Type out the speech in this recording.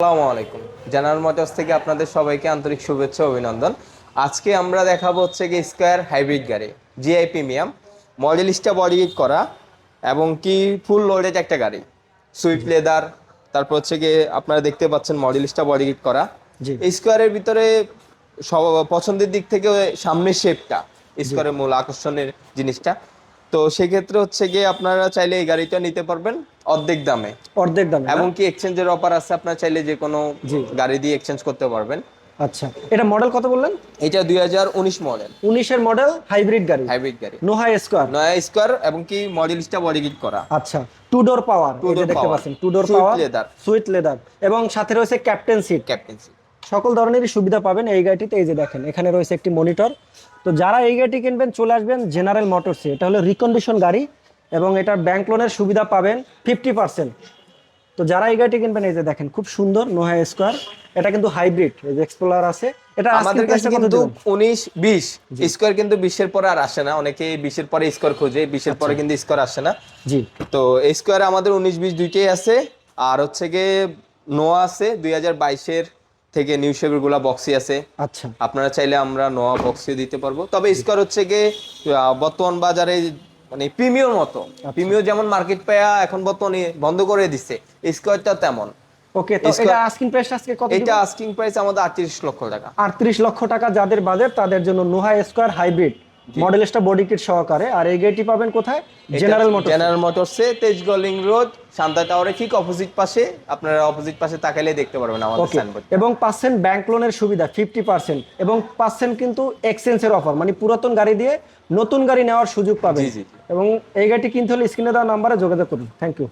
আসসালামু আলাইকুম। General motors থেকে আপনাদের সবাইকে আন্তরিক শুভেচ্ছা ও অভিনন্দন। আজকে আমরা দেখাবো হচ্ছে কি স্কয়ার হাইব্রিড গাড়ি, GI premium, Modellista body kit করা এবং কি ফুল লোডেড একটা গাড়ি, সুইফট লেদার। তারপর হচ্ছে কি আপনারা দেখতে পাচ্ছেন মডেলিস্টা বডি কিট করা। জি এই স্কয়ারের ভিতরে সব পছন্দের দিক থেকে সামনের শেপটা জি স্কয়ারের মূল আকর্ষণের জিনিসটা। তো সেক্ষেত্রে হচ্ছে গিয়ে আপনারা চাইলে এই গাড়িটা নিতে পারবেন অর্ধেক দামে, অর্ধেক দামে না? এবং কি এক্সচেঞ্জের অফার আছে, আপনার চাইলে যে কোনো জি গাড়ি দিয়ে এক্সচেঞ্জ করতে পারবেন। আচ্ছা, এটা মডেল কত বললেন? এটা 2019 মডেল 19-এর মডেল হাইব্রিড গাড়ি, হাইব্রিড গাড়ি, নোহা স্কোয়ার। নয়া স্কোয়ার এবং কি মডেলিস্টা বডি কিট করা। আচ্ছা, টু ডোর পাওয়ার, Two এই যে door দেখতে power, পাচ্ছেন টু ডোর swift পাওয়ার, leather, সুইট লেদার, এবং সাথে রয়েছে ক্যাপ্টেন সিট। ক্যাপ্টেন্সি। সকল ধরনেরই সুবিধা পাবেন এই গাড়িটিতে। এই যে দেখেন এখানে রয়েছে একটি মনিটর। তো যারা এই গাড়িটি কিনবেন চলে আসবেন জেনারেল মোটরসে। এটা হলো রিকন্ডিশন গাড়ি এবং এটার ব্যাংক লোনের সুবিধা পাবেন 50%। তো যারা এই গাড়িটি কিনবেন এই যে দেখেন খুব সুন্দর নোহা স্কোয়ার। এটা কিন্তু হাইব্রিড, এই যে এক্সপ্লোরার আছে। এটা আমাদের কাছে কিন্তু 19-20 স্কোয়ার, কিন্তু 20-এর পরে আর আসে না। অনেকে 20-এর পরে স্কোয়ার খোঁজে, 20-এর পরে কিন্তু স্কোয়ার আসে না। জি তো স্কোয়ার আমাদের 19-20 দুইটাই আছে। আর হচ্ছে গিয়ে নোয়া আছে 2022-এর থেকে, নিউ শেপের গুলা বক্সি আছে। আচ্ছা আপনারা চাইলে আমরা নোয়া বক্সে দিতে পারবো। তবে স্কোয়ার হচ্ছে গিয়ে বর্তমান বাজারে মানে প্রিমিয়র মতো, প্রিমিয়র যেমন মার্কেট পায়া এখন বর্তমানে বন্ধ করে দিচ্ছে, স্কোয়ারটা তেমন। ওকে, তো এটা আস্কিং প্রাইস আজকে কত? এটা আস্কিং প্রাইস আমাদের 38 লক্ষ টাকা। 38 লক্ষ টাকা যাদের বাজেট তাদের জন্য নোহা স্কোয়ার হাইব্রিড মডেলসটা বডি কিট সহকারে। আর এই গাড়িটি পাবেন কোথায়? General Motors. জেনারেল মোটরসে, তেজগাঁও লিংক রোড, শান্তা টাওয়ারের ঠিক অপোজিট পাশে। আপনারা অপোজিট পাশে তাকাইলে দেখতে পারবেন আমাদের ওকে, সাইনবোর্ড। এবং পাচ্ছেন ব্যাংক লোনের সুবিধা 50%, এবং পাচ্ছেন কিন্তু এক্সচেঞ্জের অফার, মানে পুরাতন গাড়ি দিয়ে নতুন গাড়ি নেওয়ার সুযোগ পাবেন। জি জি। এবং এই গাড়িটি কিনতে হলে স্ক্রিনে দেওয়া নাম্বারে যোগাযোগ করুন। Thank you.